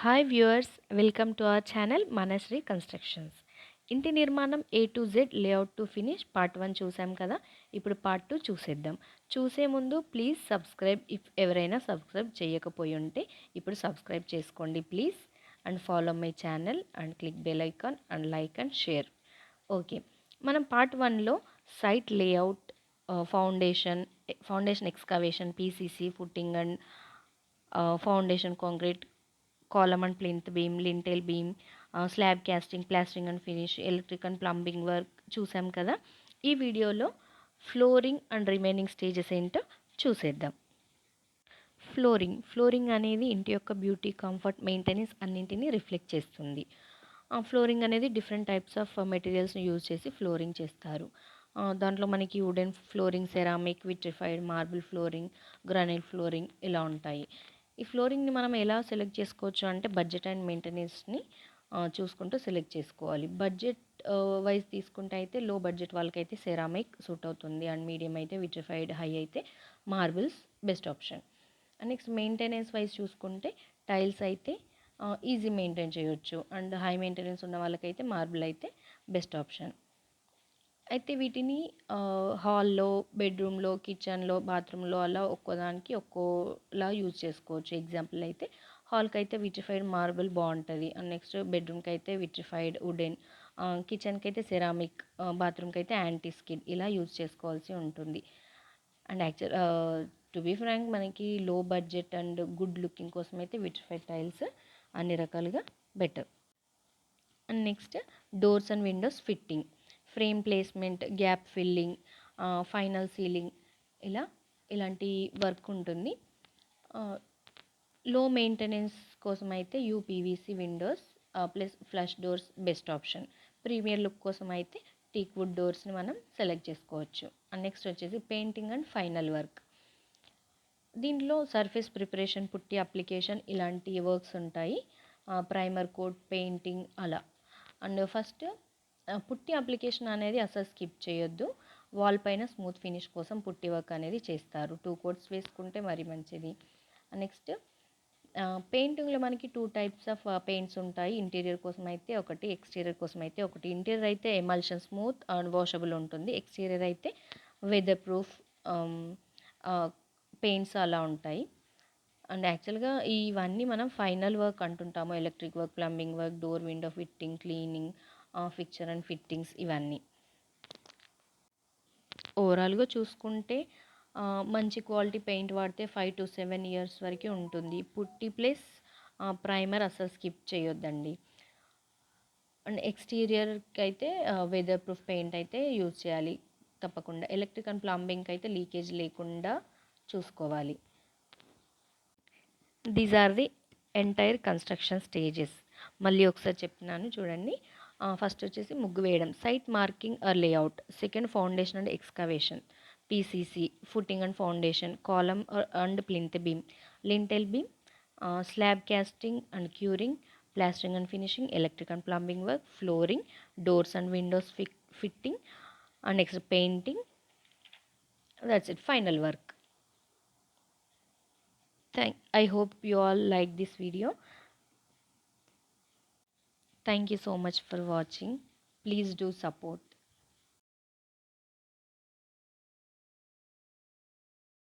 Hi viewers, welcome to our channel Manasri constructions. ఇంటి నిర్మాణం A to Z layout to finish part 1 చూసాం కదా. ఇప్పుడు పార్ట్ 2 చూసేద్దాం. చూసే ముందు ప్లీజ్ సబ్స్క్రైబ్, ఇఫ్ ఎవరైనా సబ్స్క్రైబ్ చేయకపోయి ఉంటే ఇప్పుడు సబ్స్క్రైబ్ చేసుకోండి please, and follow my channel and click bell icon and like and share. Okay, మనం పార్ట్ 1లో site layout, foundation excavation, PCC, footing and foundation concrete, column and plinth beam, lintel beam, slab casting, plastering and finish, electric and plumbing work చూసాం కదా. ఈ వీడియోలో flooring and remaining stages ఏంటో చూసేద్దాం. Flooring అనేది ఇంటి యొక్క బ్యూటీ, కంఫర్ట్, మెయింటెనెన్స్ అన్నింటినీ రిఫ్లెక్ట్ చేస్తుంది. ఫ్లోరింగ్ అనేది డిఫరెంట్ టైప్స్ ఆఫ్ మెటీరియల్స్ని యూజ్ చేసి ఫ్లోరింగ్ చేస్తారు. దాంట్లో మనకి wooden flooring, ceramic, vitrified, marble flooring, granite flooring ఇలా ఉంటాయి. ఈ ఫ్లోరింగ్ని మనం ఎలా సెలెక్ట్ చేసుకోవచ్చు అంటే బడ్జెట్ అండ్ మెయింటెనెన్స్ని చూసుకుంటూ సెలెక్ట్ చేసుకోవాలి. బడ్జెట్ వైజ్ తీసుకుంటే అయితే లో బడ్జెట్ వాళ్ళకైతే సెరామిక్ సూట్ అవుతుంది, అండ్ మీడియం అయితే విట్రిఫైడ్, హై అయితే marbles best option. And next maintenance wise చూసుకుంటే టైల్స్ అయితే ఈజీ మెయింటైన్ చేయొచ్చు, అండ్ హై మెయింటెనెన్స్ ఉన్న వాళ్ళకైతే మార్బుల్ అయితే బెస్ట్ ఆప్షన్. అయితే వీటిని హాల్లో, బెడ్రూమ్లో, కిచెన్లో, బాత్రూంలో అలా ఒక్కోదానికి ఒక్కోలా యూజ్ చేసుకోవచ్చు. ఎగ్జాంపుల్ అయితే హాల్కి అయితే విట్రిఫైడ్ మార్బుల్ బాగుంటుంది, అండ్ నెక్స్ట్ బెడ్రూమ్కి అయితే విట్రిఫైడ్ వుడెన్, కిచెన్కి అయితే సెరామిక్, బాత్రూమ్కి అయితే యాంటీ స్కిడ్ ఇలా యూజ్ చేసుకోవాల్సి ఉంటుంది. And actual to be frank, మనకి low budget and good looking కోసం అయితే విట్రిఫైడ్ టైల్స్ అన్ని రకాలుగా better. And next doors and windows fitting, frame placement, gap filling, final sealing ఇలాంటి వర్క్ ఉంటుంది. లో మెయింటెనెన్స్ కోసం అయితే UPVC windows plus flush doors best option. Premier look కోసం అయితే టీక్ వుడ్ డోర్స్ని మనం సెలెక్ట్ చేసుకోవచ్చు. అండ్ నెక్స్ట్ వచ్చేసి పెయింటింగ్ అండ్ ఫైనల్ వర్క్. దీంట్లో సర్ఫేస్ ప్రిపరేషన్, పుట్టి అప్లికేషన్ ఇలాంటి వర్క్స్ ఉంటాయి. ప్రైమర్ కోట్, పెయింటింగ్ అలా. అండ్ ఫస్ట్ పుట్టి అప్లికేషన్ అనేది అసలు స్కిప్ చేయొద్దు. వాల్ పైన స్మూత్ ఫినిష్ కోసం పుట్టి వర్క్ అనేది చేస్తారు. 2 కోట్స్ వేసుకుంటే మరి మంచిది. నెక్స్ట్ పెయింటింగ్లో మనకి 2 టైప్స్ ఆఫ్ పెయింట్స్ ఉంటాయి. ఇంటీరియర్ కోసం అయితే ఒకటి, ఎక్స్టీరియర్ కోసం అయితే ఒకటి. ఇంటీరియర్ అయితే ఎమల్షన్, స్మూత్ అండ్ వాషబుల్ ఉంటుంది. ఎక్స్టీరియర్ అయితే వెదర్ ప్రూఫ్ పెయింట్స్ అలా ఉంటాయి. అండ్ యాక్చువల్గా ఇవన్నీ మనం ఫైనల్ వర్క్ అంటుంటాము. Electric work, plumbing work, door window fitting, cleaning, fixture and fittings ఇవన్నీ. ఓవరాల్గా చూసుకుంటే మంచి క్వాలిటీ పెయింట్ వాడితే 5 to 7 years వరకు ఉంటుంది. పుట్టి ప్లస్ ప్రైమర్ అసలు స్కిప్ చేయొద్దండి. అండ్ ఎక్స్టీరియర్కి అయితే వెదర్ ప్రూఫ్ పెయింట్ అయితే యూజ్ చేయాలి తప్పకుండా. ఎలక్ట్రిక్ అండ్ ప్లంబింగ్కి అయితే లీకేజ్ లేకుండా చూసుకోవాలి. These are the entire construction stages. మళ్ళీ ఒకసారి చెప్తున్నాను చూడండి. ఫస్ట్ వచ్చేసి ముగ్గు వేయడం, site marking or layout. Second foundation and excavation, PCC, footing and foundation, column and plinth beam, lintel beam, slab casting and curing, plastering and finishing, electric and plumbing work, flooring, doors and windows fitting, and next painting. That's it, final work. I hope you all like this video. Thank you so much for watching. Please do support.